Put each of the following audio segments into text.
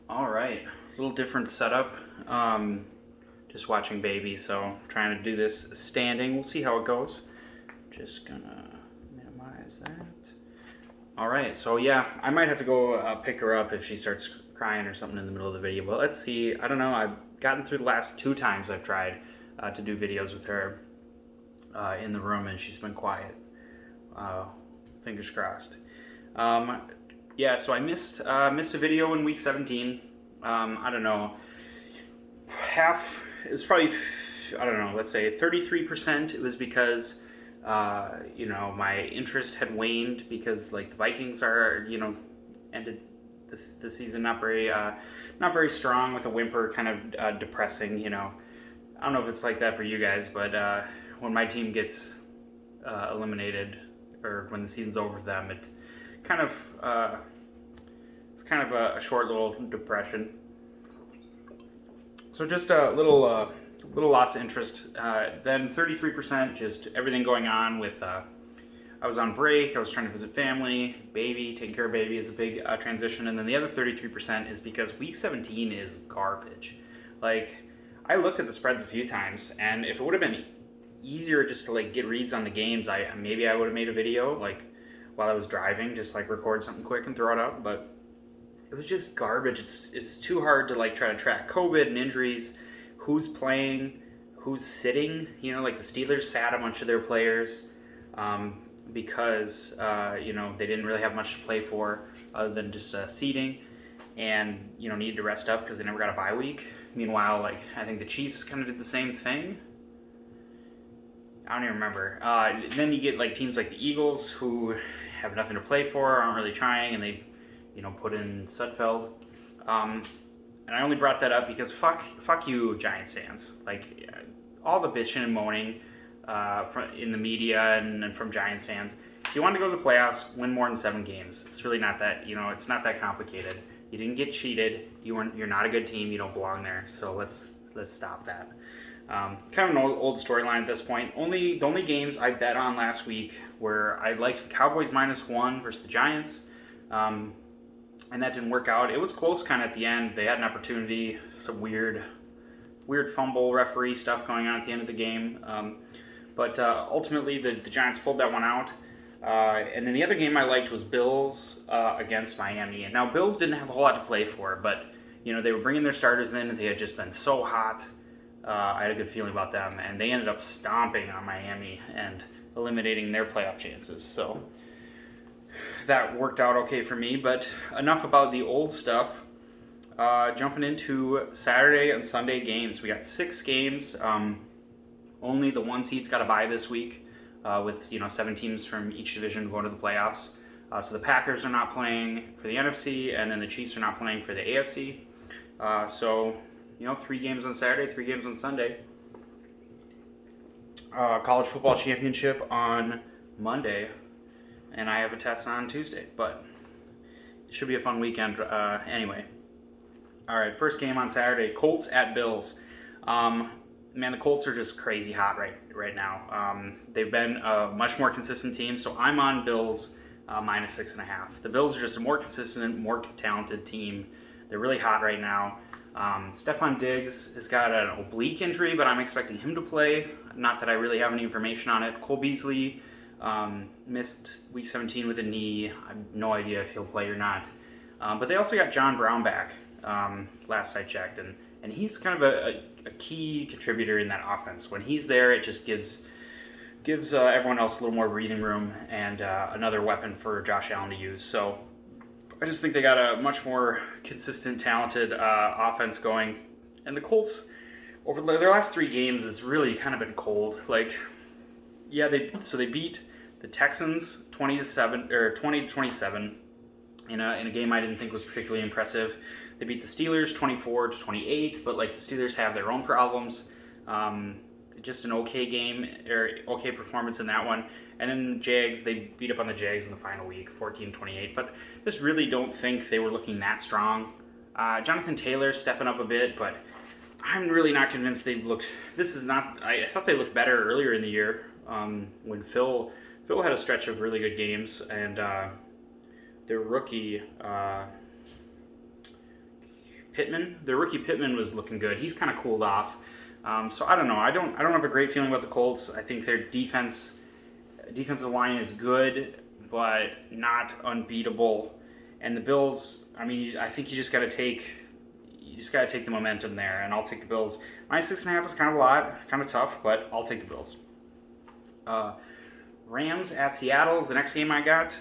All right, a little different setup. Um, just watching baby, so trying to do this standing. We'll see how it goes. Just gonna minimize that. All right, so yeah, I might have to go pick her up if she starts crying or something in the middle of the video. But let's see. I don't know. I've gotten through the last two times I've tried to do videos with her in the room, and she's been quiet. Uh, Fingers crossed. Um, yeah, so I missed a video in week 17. I don't know, half is probably, I don't know, let's say 33%. It was because my interest had waned because like the Vikings are ended the season not very strong with a whimper, kind of depressing. I don't know if it's like that for you guys, but when my team gets eliminated or when the season's over for them, it kind of it's kind of a short little depression. So just a little loss of interest. Then 33%, just everything going on with. I was on break. I was trying to visit family, baby, taking care of baby is a big transition, and then the other 33% is because week 17 is garbage. Like, I looked at the spreads a few times, and if it would have been easier just to like get reads on the games, maybe I would have made a video like while I was driving, just like record something quick and throw it up, but it was just garbage. It's too hard to like try to track COVID and injuries, who's playing, who's sitting. Like the Steelers sat a bunch of their players because they didn't really have much to play for other than just seeding, and needed to rest up because they never got a bye week. Meanwhile, like I think the Chiefs kind of did the same thing. I don't even remember. Then you get like teams like the Eagles who have nothing to play for, aren't really trying, and they put in Sudfeld. And I only brought that up because fuck you, Giants fans. Like, all the bitching and moaning in the media and from Giants fans. If you want to go to the playoffs, win more than 7 games. It's really not that, it's not that complicated. You didn't get cheated. You're not a good team. You don't belong there. So let's stop that. Kind of an old storyline at this point. The only games I bet on last week were I liked the Cowboys -1 versus the Giants. And that didn't work out. It was close kind of at the end. They had an opportunity, some weird fumble referee stuff going on at the end of the game. But ultimately, the Giants pulled that one out. And then the other game I liked was Bills against Miami. And now Bills didn't have a whole lot to play for, but they were bringing their starters in. And they had just been so hot. I had a good feeling about them, and they ended up stomping on Miami and eliminating their playoff chances. So that worked out okay for me, but enough about the old stuff. Jumping into Saturday and Sunday games. We got 6 games. Only the 1 seed's got a bye this week, with 7 teams from each division going to the playoffs. So the Packers are not playing for the NFC, and then the Chiefs are not playing for the AFC. So 3 games on Saturday, 3 games on Sunday. College football championship on Monday, and I have a test on Tuesday, but it should be a fun weekend anyway. All right, first game on Saturday, Colts at Bills. Man, the Colts are just crazy hot right now. They've been a much more consistent team, so I'm on Bills -6.5. The Bills are just a more consistent, more talented team. They're really hot right now. Stephon Diggs has got an oblique injury, but I'm expecting him to play. Not that I really have any information on it. Cole Beasley missed week 17 with a knee. I have no idea if he'll play or not. But they also got John Brown back last I checked, and he's kind of a key contributor in that offense. When he's there, it just gives everyone else a little more breathing room and another weapon for Josh Allen to use. So I just think they got a much more consistent, talented offense going. And the Colts, over their last 3 games, it's really kind of been cold. Like, yeah, they beat the Texans 20-7 or 20-27 in a game I didn't think was particularly impressive. They beat the Steelers 24-28, but like the Steelers have their own problems. Just an okay game or okay performance in that one. And then the Jags, they beat up on the Jags in the final week, 14-28. But just really don't think they were looking that strong. Jonathan Taylor stepping up a bit, but I'm really not convinced they've looked. This is not. I thought they looked better earlier in the year when Phil had a stretch of really good games, and their rookie Pittman. Their rookie Pittman was looking good. He's kind of cooled off. So I don't know. I don't have a great feeling about the Colts. I think their defensive line is good, but not unbeatable. And the Bills, I mean, I think you just got to take the momentum there, and I'll take the Bills. -6.5 is kind of a lot, kind of tough, but I'll take the Bills. Rams at Seattle is the next game I got.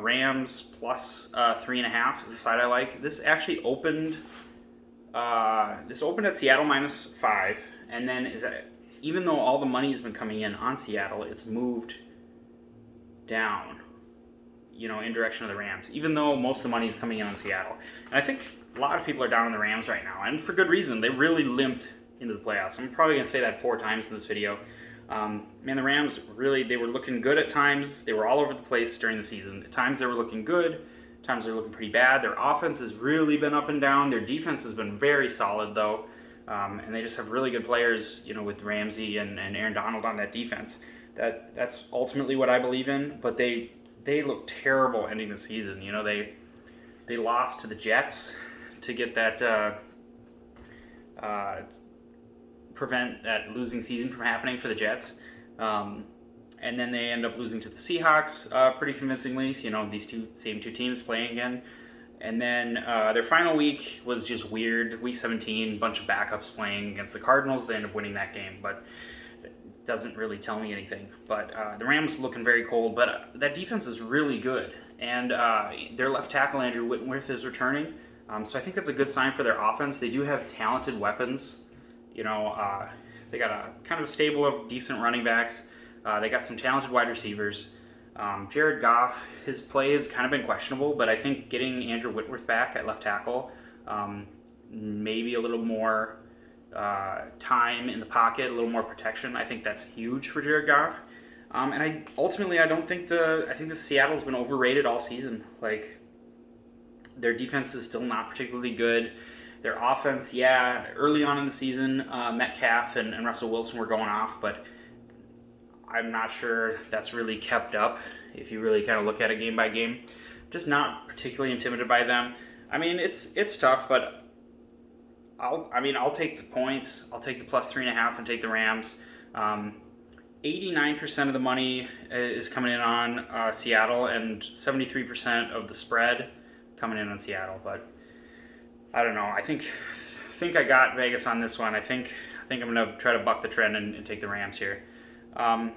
Rams plus 3.5 is the side I like. This actually opened. This opened at Seattle -5, and then even though all the money has been coming in on Seattle, it's moved down, in direction of the Rams. Even though most of the money is coming in on Seattle, and I think a lot of people are down on the Rams right now, and for good reason. They really limped into the playoffs. I'm probably going to say that 4 times in this video. Man, the Rams really, they were looking good at times. They were all over the place during the season. At times they were looking good. At times they were looking pretty bad. Their offense has really been up and down. Their defense has been very solid, though. And they just have really good players, with Ramsey and Aaron Donald on that defense. That's ultimately what I believe in. But they look terrible ending the season. They lost to the Jets to get that prevent that losing season from happening for the Jets. And then they end up losing to the Seahawks pretty convincingly. These same two teams playing again. And then their final week was just weird. Week 17, bunch of backups playing against the Cardinals. They end up winning that game, but it doesn't really tell me anything. But the Rams looking very cold, but that defense is really good. And their left tackle, Andrew Whitworth, is returning. So I think that's a good sign for their offense. They do have talented weapons. They got a kind of a stable of decent running backs. They got some talented wide receivers. Jared Goff, his play has kind of been questionable, but I think getting Andrew Whitworth back at left tackle, maybe a little more time in the pocket, a little more protection, I think that's huge for Jared Goff. And I think the Seattle's been overrated all season. Like, their defense is still not particularly good. Their offense, early on in the season, Metcalf and Russell Wilson were going off, but I'm not sure that's really kept up if you really kind of look at it game by game. Just not particularly intimidated by them. I mean, it's tough, but I'll take the points. I'll take the plus 3.5 and take the Rams. 89% of the money is coming in on Seattle, and 73% of the spread coming in on Seattle, but I don't know. I think I got Vegas on this one. I think I'm going to try to buck the trend and take the Rams here. All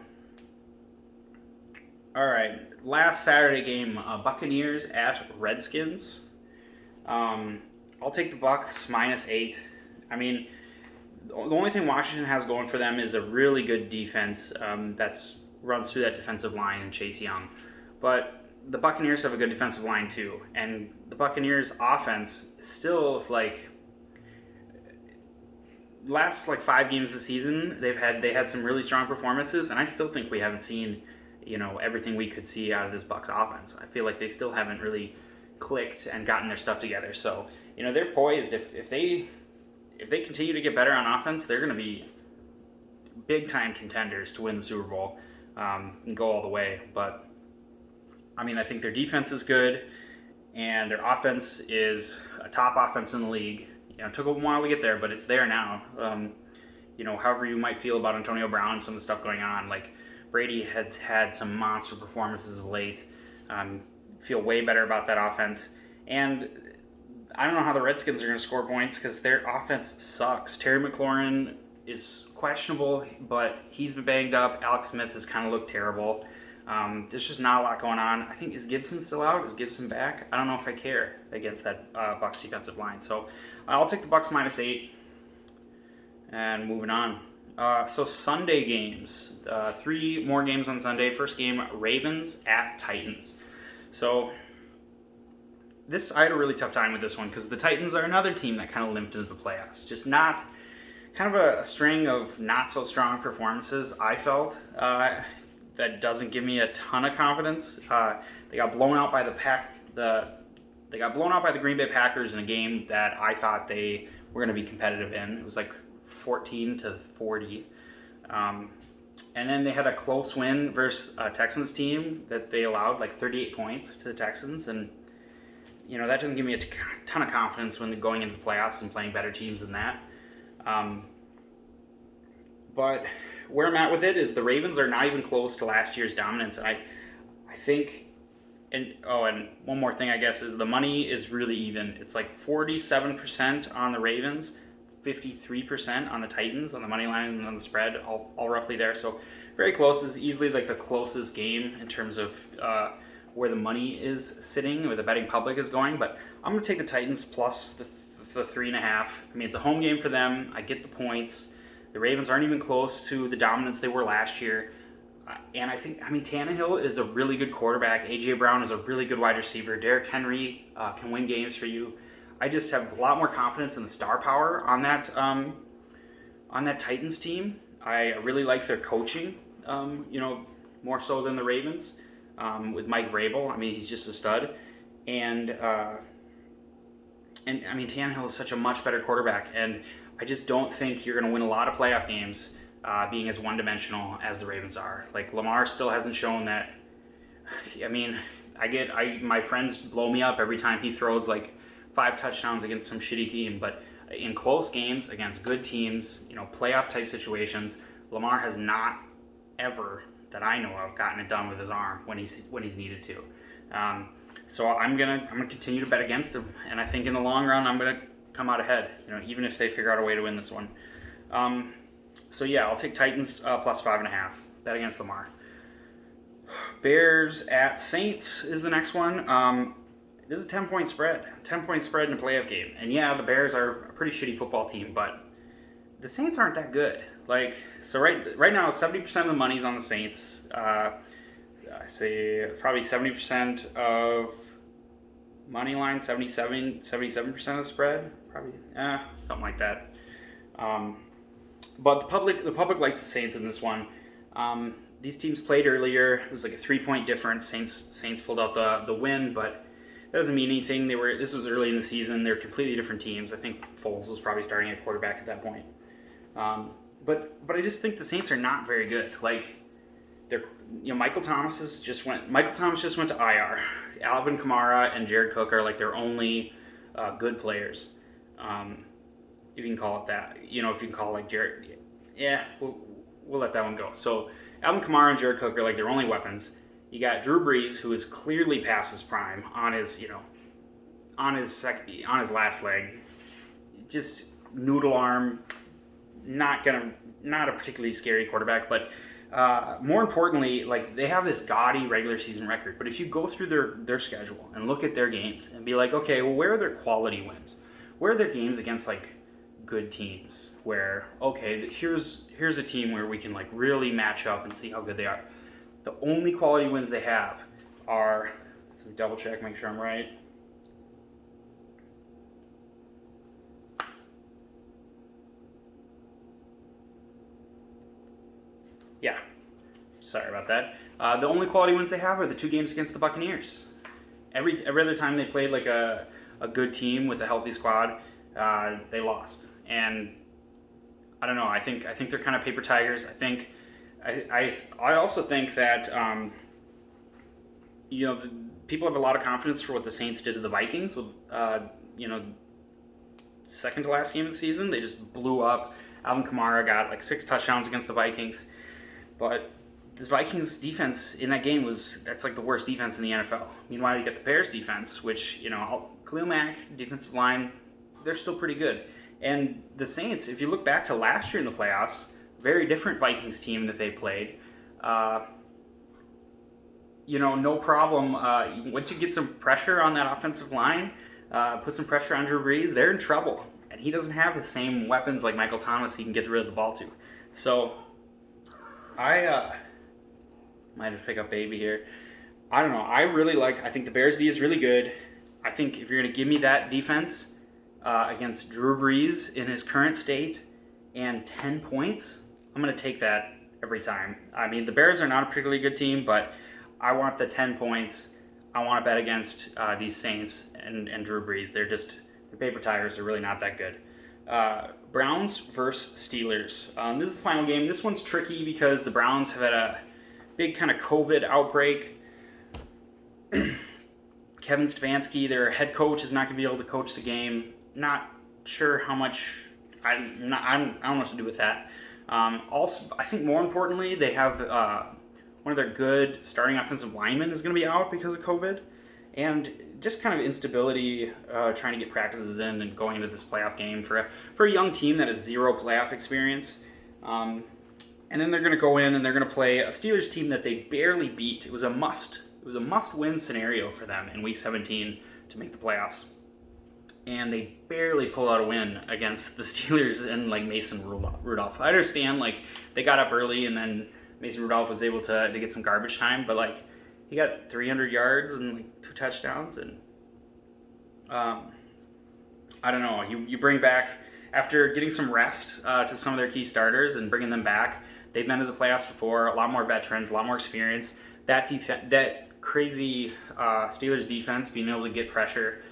right, last Saturday game, Buccaneers at Redskins. I'll take the Bucs -8. I mean, the only thing Washington has going for them is a really good defense that's runs through that defensive line and Chase Young. But the Buccaneers have a good defensive line too, and the Buccaneers offense still, last 5 games of the season, they had some really strong performances, and I still think we haven't seen everything we could see out of this Bucs offense. I feel like they still haven't really clicked and gotten their stuff together. So they're poised. If they continue to get better on offense, they're going to be big time contenders to win the Super Bowl and go all the way. But I mean, I think their defense is good, and their offense is a top offense in the league. It took a while to get there, but it's there now. However you might feel about Antonio Brown and some of the stuff going on, Brady had some monster performances of late. Feel way better about that offense. And I don't know how the Redskins are going to score points because their offense sucks. Terry McLaurin is questionable, but he's been banged up. Alex Smith has kind of looked terrible. There's just not a lot going on. I think, is Gibson still out? Is Gibson back? I don't know if I care against that Bucs defensive line. So I'll take the Bucs -8. And moving on. So Sunday games. 3 more games on Sunday. First game, Ravens at Titans. So I had a really tough time with this one because the Titans are another team that kind of limped into the playoffs. Just not kind of a string of not so strong performances, I felt. That doesn't give me a ton of confidence. They got blown out by they got blown out by the Green Bay Packers in a game that I thought they were going to be competitive in. It was 14-40. And then they had a close win versus a Texans team that they allowed 38 points to the Texans. And that doesn't give me a ton of confidence when going into the playoffs and playing better teams than that. But where I'm at with it is the Ravens are not even close to last year's dominance. I think, and one more thing I guess is the money is really even. It's like 47% on the Ravens, 53% on the Titans on the money line and on the spread, all roughly there. So very close. Is easily like the closest game in terms of where the money is sitting, where the betting public is going. But I'm going to take the Titans plus the 3.5. I mean, it's a home game for them. I get the points. The Ravens aren't even close to the dominance they were last year. And Tannehill is a really good quarterback. A.J. Brown is a really good wide receiver. Derrick Henry can win games for you. I just have a lot more confidence in the star power on that Titans team. I really like their coaching, more so than the Ravens. With Mike Vrabel, I mean, he's just a stud. And Tannehill is such a much better quarterback. And I just don't think you're going to win a lot of playoff games being as one-dimensional as the Ravens are. Like, Lamar still hasn't shown that. I mean, my friends blow me up every time he throws like 5 touchdowns against some shitty team. But in close games against good teams, playoff-type situations, Lamar has not ever, that I know of, gotten it done with his arm when he's needed to. So I'm gonna continue to bet against him, and I think in the long run I'm gonna come out ahead. Even if they figure out a way to win this one. So yeah, I'll take Titans plus 5.5. Bet against Lamar. Bears at Saints is the next one. This is a 10-point spread. 10-point spread in a playoff game. And yeah, the Bears are a pretty shitty football team, but the Saints aren't that good. So right now, 70% of the money's on the Saints. I say probably 70% of money line, 77% of the spread, probably, something like that. But the public likes the Saints in this one. These teams played earlier. It was like a 3-point difference. Saints pulled out the win, but that doesn't mean anything. This was early in the season. They're completely different teams. I think Foles was probably starting at quarterback at that point. But I just think the Saints are not very good. Michael Thomas just went to IR. Alvin Kamara and Jared Cook are like their only good players. If you can call it that. If you can call Jared. Yeah, we'll let that one go. So Alvin Kamara and Jared Cook are like their only weapons. You got Drew Brees, who is clearly past his prime on his last leg. Just noodle arm. Not a particularly scary quarterback, but more importantly, they have this gaudy regular season record. But if you go through their schedule and look at their games and be like, okay, well, where are their quality wins? Where are their games against good teams? Where here's a team where we can really match up and see how good they are. The only quality wins they have are, so double check, make sure I'm right. Yeah, sorry about that. The only quality wins they have are the 2 games against the Buccaneers. Every other time they played a good team with a healthy squad, they lost. And I don't know. I think they're kind of paper tigers. I also think that people have a lot of confidence for what the Saints did to the Vikings with second to last game of the season. They just blew up. Alvin Kamara got 6 touchdowns against the Vikings. But the Vikings defense in that game that's the worst defense in the NFL. Meanwhile, you got the Bears defense, which, Khalil Mack, defensive line, they're still pretty good. And the Saints, if you look back to last year in the playoffs, very different Vikings team that they played. No problem. Once you get some pressure on that offensive line, put some pressure on Drew Brees, they're in trouble. And he doesn't have the same weapons like Michael Thomas he can get rid of the ball to. So I might have picked up baby here. I don't know. I think the Bears D is really good. I think if you're going to give me that defense against Drew Brees in his current state and 10 points, I'm going to take that every time. I mean, the Bears are not a particularly good team, but I want the 10 points. I want to bet against these Saints and Drew Brees. They're paper tigers. They're really not that good. Browns versus Steelers. This is the final game. This one's tricky because the Browns have had a big kind of COVID outbreak. Kevin Stefanski, their head coach, is not going to be able to coach the game. Not sure how much. I don't know what to do with that. Also, I think more importantly, they have one of their good starting offensive linemen is going to be out because of COVID, and just kind of instability trying to get practices in and going into this playoff game for a young team that has zero playoff experience. And then they're going to go in and they're going to play a Steelers team that they barely beat. It was a must-win scenario for them in Week 17 to make the playoffs. And they barely pull out a win against the Steelers and like Mason Rudolph. I understand like they got up early and then Mason Rudolph was able to get some garbage time, but like he got 300 yards and like 2 touchdowns, and I don't know. You bring back, after getting some rest to some of their key starters and bringing them back, they've been to the playoffs before. A lot more veterans, a lot more experience. That crazy Steelers defense being able to get pressure.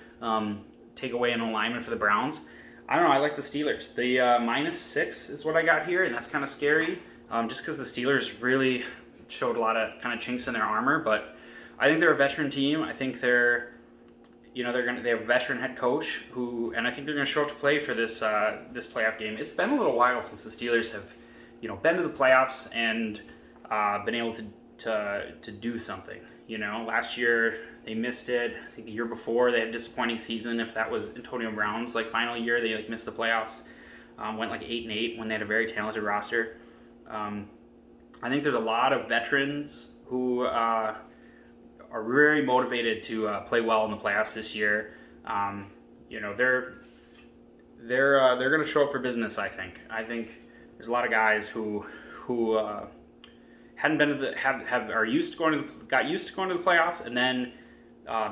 Take away an alignment for the Browns. I don't know. I like the Steelers. The -6 is what I got here, and that's kind of scary. Just because the Steelers really showed a lot of kind of chinks in their armor, but I think they're a veteran team. I think they have a veteran head coach and I think they're gonna show up to play for this playoff game. It's been a little while since the Steelers have, been to the playoffs and been able to do something. Last year they missed it. I think the year before they had a disappointing season. If that was Antonio Brown's final year, they missed the playoffs. Went 8-8 when they had a very talented roster. I think there's a lot of veterans who are very motivated to play well in the playoffs this year. They're going to show up for business. I think there's a lot of guys who hadn't been to got used to going to the playoffs and then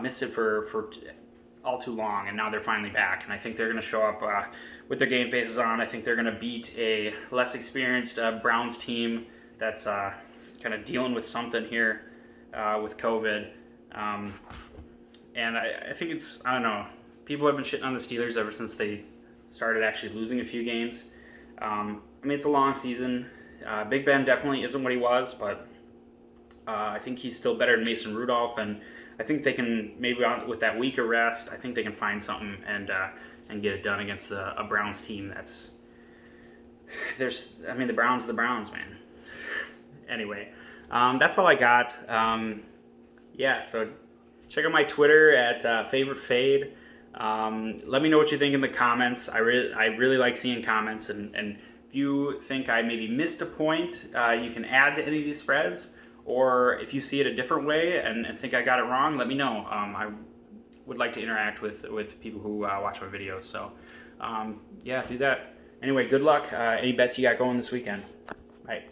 missed it for all too long, and now they're finally back. And I think they're going to show up with their game faces on. I think they're going to beat a less experienced Browns team that's kind of dealing with something here with COVID. And I think I don't know. People have been shitting on the Steelers ever since they started actually losing a few games. It's a long season. Big Ben definitely isn't what he was, but I think he's still better than Mason Rudolph, and I think they can, maybe with that week of rest, I think they can find something and get it done against a Browns team the Browns, man. Anyway, that's all I got. So check out my Twitter at FavoriteFade. Let me know what you think in the comments. I really like seeing comments, and if you think I maybe missed a point, you can add to any of these spreads, or if you see it a different way and think I got it wrong, let me know. I would like to interact with people who watch my videos. So do that. Anyway, good luck. Any bets you got going this weekend? Bye.